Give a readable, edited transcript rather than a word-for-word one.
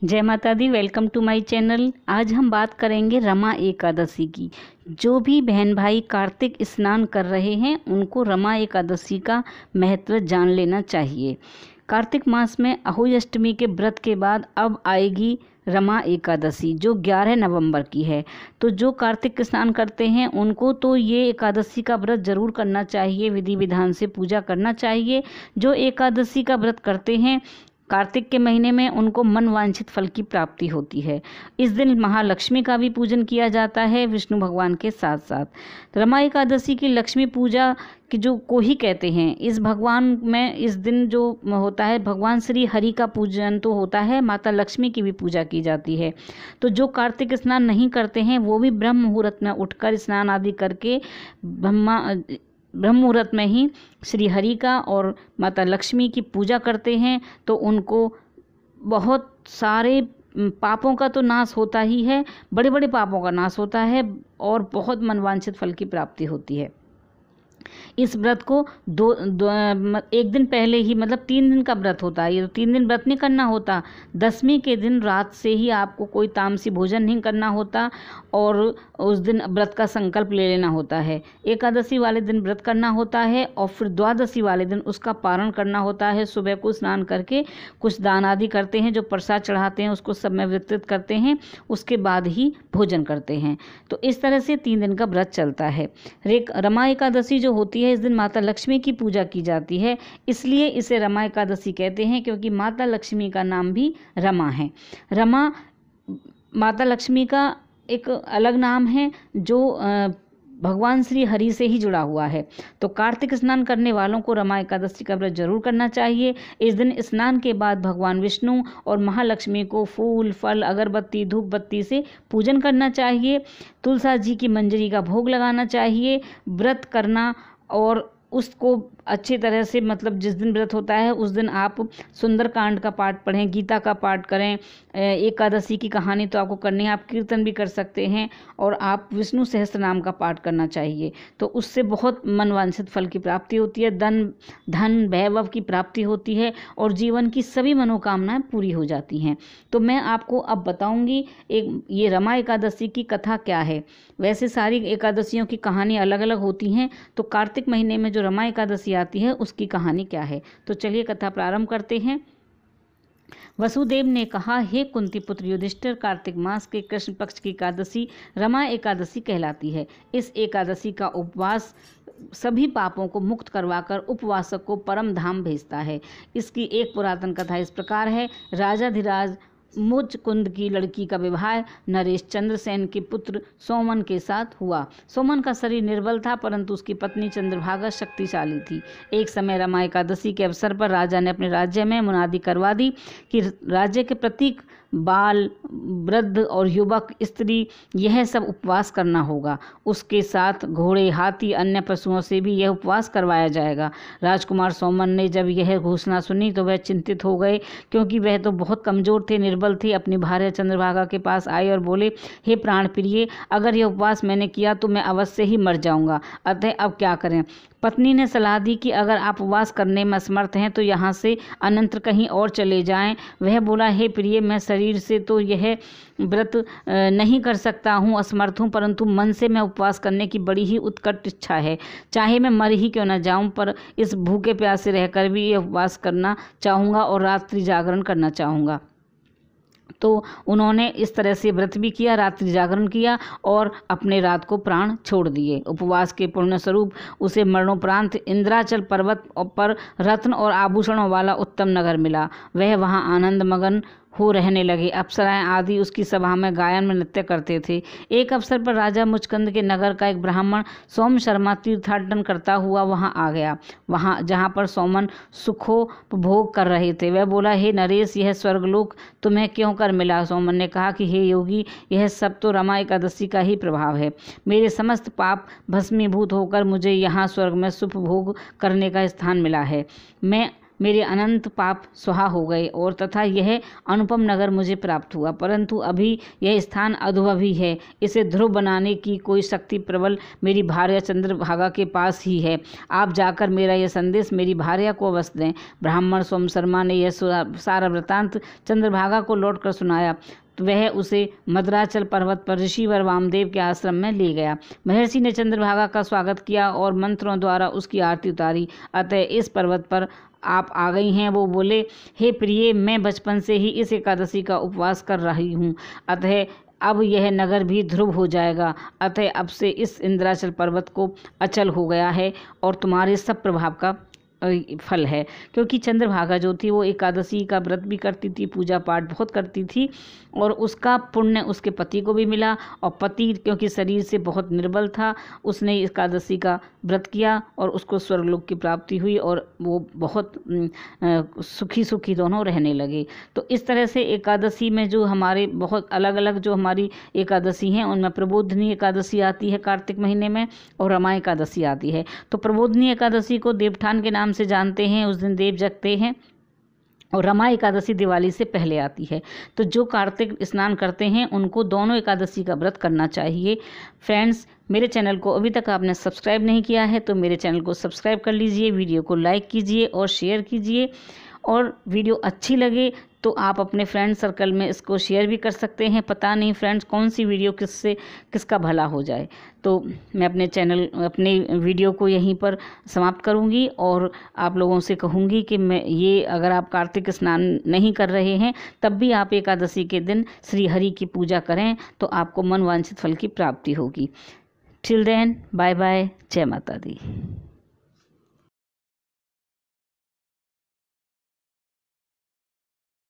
जय माता दी। Welcome to my channel. आज हम बात करेंगे रमा एकादशी की। जो भी बहन भाई कार्तिक स्नान कर रहे हैं उनको रमा एकादशी का महत्व जान लेना चाहिए। कार्तिक मास में अहोई अष्टमी के व्रत के बाद अब आएगी रमा एकादशी जो 11 नवंबर की है। तो जो कार्तिक स्नान करते हैं उनको तो ये एकादशी का व्रत जरूर करना चाहिए, विधि विधान से पूजा करना चाहिए। जो एकादशी का व्रत करते हैं कार्तिक के महीने में उनको मन वांछित फल की प्राप्ति होती है। इस दिन महालक्ष्मी का भी पूजन किया जाता है विष्णु भगवान के साथ साथ। रमा एकादशी की लक्ष्मी पूजा की जो को ही कहते हैं। इस भगवान में इस दिन जो होता है भगवान श्री हरि का पूजन तो होता है, माता लक्ष्मी की भी पूजा की जाती है। तो जो कार्तिक स्नान नहीं करते हैं वो भी ब्रह्म मुहूर्त में उठकर स्नान आदि करके ब्रह्म मुहूर्त में ही श्री हरि का और माता लक्ष्मी की पूजा करते हैं तो उनको बहुत सारे पापों का तो नाश होता ही है, बड़े बड़े पापों का नाश होता है और बहुत मनवांछित फल की प्राप्ति होती है। इस व्रत को एक दिन पहले ही मतलब 3 दिन का व्रत होता है। ये तो 3 दिन व्रत नहीं करना होता, 10वीं के दिन रात से ही आपको कोई तामसी भोजन नहीं करना होता और उस दिन व्रत का संकल्प ले लेना होता है। एकादशी वाले दिन व्रत करना होता है और फिर द्वादशी वाले दिन उसका पारण करना होता है। सुबह को स्नान करके कुछ दान आदि करते हैं, जो प्रसाद चढ़ाते हैं उसको सब में वितरित करते हैं, उसके बाद ही भोजन करते हैं। तो इस तरह से 3 दिन का व्रत चलता है। रमा एकादशी जो होती है इस दिन माता लक्ष्मी की पूजा की जाती है, इसलिए इसे रमा एकादशी कहते हैं क्योंकि माता लक्ष्मी का नाम भी रमा है। रमा माता लक्ष्मी का एक अलग नाम है जो भगवान श्री हरि से ही जुड़ा हुआ है। तो कार्तिक स्नान करने वालों को रमा एकादशी का व्रत जरूर करना चाहिए। इस दिन स्नान के बाद भगवान विष्णु और महालक्ष्मी को फूल फल अगरबत्ती धूप बत्ती से पूजन करना चाहिए। तुलसा जी की मंजरी का भोग लगाना चाहिए। व्रत करना और उसको अच्छी तरह से मतलब जिस दिन व्रत होता है उस दिन आप सुंदरकांड का पाठ पढ़ें, गीता का पाठ करें। एकादशी की कहानी तो आपको करनी है, आप कीर्तन भी कर सकते हैं और आप विष्णु सहस्त्र नाम का पाठ करना चाहिए। तो उससे बहुत मनवांछित फल की प्राप्ति होती है, धन वैभव की प्राप्ति होती है और जीवन की सभी मनोकामनाएं पूरी हो जाती हैं। तो मैं आपको अब बताऊंगी ये रमा एकादशी की कथा क्या है। वैसे सारी एकादशियों की कहानी अलग अलग होती हैं, तो कार्तिक महीने में जो रमा एकादशी आती है उसकी कहानी क्या है। तो चलिए कथा प्रारंभ करते हैं। वसुदेव ने कहा, हे कुंती पुत्र युधिष्ठिर, कार्तिक मास के कृष्ण पक्ष की एकादशी रमा एकादशी कहलाती है। इस एकादशी का उपवास सभी पापों को मुक्त करवाकर उपवासक को परम धाम भेजता है। इसकी एक पुरातन कथा इस प्रकार है। राजाधिराज मुचकुंद की लड़की का विवाह नरेश चंद्रसेन के पुत्र सोमन के साथ हुआ। सोमन का शरीर निर्बल था परंतु उसकी पत्नी चंद्रभागा शक्तिशाली थी। एक समय रमा एकादशी के अवसर पर राजा ने अपने राज्य में मुनादी करवा दी कि राज्य के प्रत्येक बाल वृद्ध और युवक स्त्री यह सब उपवास करना होगा। उसके साथ घोड़े हाथी अन्य पशुओं से भी यह उपवास करवाया जाएगा। राजकुमार सोमन ने जब यह घोषणा सुनी तो वह चिंतित हो गए क्योंकि वह तो बहुत कमजोर थे, निर्बल थे। अपनी भार्या चंद्रभागा के पास आए और बोले, हे प्राण प्रिय, अगर यह उपवास मैंने किया तो मैं अवश्य ही मर जाऊंगा, अतः अब क्या करें। पत्नी ने सलाह दी कि अगर आप उपवास करने में असमर्थ हैं तो यहाँ से अनंतर कहीं और चले जाएं। वह बोला, हे प्रिय, मैं शरीर से तो यह व्रत नहीं कर सकता हूँ, असमर्थ हूँ, परंतु मन से मैं उपवास करने की बड़ी ही उत्कट इच्छा है। चाहे मैं मर ही क्यों न जाऊँ, पर इस भूखे प्यासे रहकर भी यह उपवास करना चाहूँगा और रात्रि जागरण करना चाहूँगा। तो उन्होंने इस तरह से व्रत भी किया, रात्रि जागरण किया और अपने रात को प्राण छोड़ दिए। उपवास के पुण्य स्वरूप उसे मरणोपरांत इंद्राचल पर्वत पर रत्न और आभूषणों वाला उत्तम नगर मिला। वह वहाँ आनंद मगन हो रहने लगे। अप्सराएं आदि उसकी सभा में गायन में नृत्य करते थे। एक अवसर पर राजा मुचकंद के नगर का एक ब्राह्मण सोम शर्मा तीर्थाटन करता हुआ वहां आ गया। वहां जहां पर सोमन सुखोपभोग कर रहे थे। वह बोला, हे नरेश, यह स्वर्गलोक तुम्हें क्यों कर मिला। सोमन ने कहा कि हे योगी, यह सब तो रमा एकादशी का ही प्रभाव है। मेरे समस्त पाप भस्मीभूत होकर मुझे यहाँ स्वर्ग में सुखभोग करने का स्थान मिला है। मेरे अनंत पाप सुहा हो गए और तथा यह अनुपम नगर मुझे प्राप्त हुआ, परंतु अभी यह स्थान अनुभवी है। इसे ध्रुव बनाने की कोई शक्ति प्रबल मेरी भार्या चंद्रभागा के पास ही है। आप जाकर मेरा यह संदेश मेरी भार्या को अवश्य दें। ब्राह्मण सोम शर्मा ने यह सारा वृतांत चंद्रभागा को लौटकर सुनाया। तो वह उसे मद्राचल पर्वत पर ऋषिवर वामदेव के आश्रम में ले गया। महर्षि ने चंद्रभागा का स्वागत किया और मंत्रों द्वारा उसकी आरती उतारी। अतः इस पर्वत पर आप आ गई हैं। वो बोले, हे प्रिय, मैं बचपन से ही इस एकादशी का उपवास कर रही हूँ, अतः अब यह नगर भी ध्रुव हो जाएगा। अतः अब से इस इंद्राचल पर्वत को अचल हो गया है और तुम्हारे सब प्रभाव का फल है। क्योंकि चंद्रभागा जो थी वो एकादशी का व्रत भी करती थी, पूजा पाठ बहुत करती थी और उसका पुण्य उसके पति को भी मिला। और पति क्योंकि शरीर से बहुत निर्बल था, उसने एकादशी का व्रत किया और उसको स्वर्गलोक की प्राप्ति हुई और वो बहुत सुखी सुखी दोनों रहने लगे। तो इस तरह से एकादशी में जो हमारे बहुत अलग अलग जो हमारी एकादशी हैं, उनमें प्रबोधिनी एकादशी आती है कार्तिक महीने में और रमा एकादशी आती है। तो प्रबोधिनी एकादशी को देवठान के नाम से जानते हैं, उस दिन देव जगते हैं, और रमा एकादशी दिवाली से पहले आती है। तो जो कार्तिक स्नान करते हैं उनको दोनों एकादशी का व्रत करना चाहिए। फ्रेंड्स, मेरे चैनल को अभी तक आपने सब्सक्राइब नहीं किया है तो मेरे चैनल को सब्सक्राइब कर लीजिए, वीडियो को लाइक कीजिए और शेयर कीजिए, और वीडियो अच्छी लगे तो आप अपने फ्रेंड सर्कल में इसको शेयर भी कर सकते हैं। पता नहीं फ्रेंड्स कौन सी वीडियो किसका भला हो जाए। तो मैं अपने वीडियो को यहीं पर समाप्त करूंगी और आप लोगों से कहूंगी कि मैं ये अगर आप कार्तिक स्नान नहीं कर रहे हैं तब भी आप एकादशी के दिन श्री हरि की पूजा करें तो आपको मनवांछित फल की प्राप्ति होगी। टिल देन, बाय बाय, जय माता दी।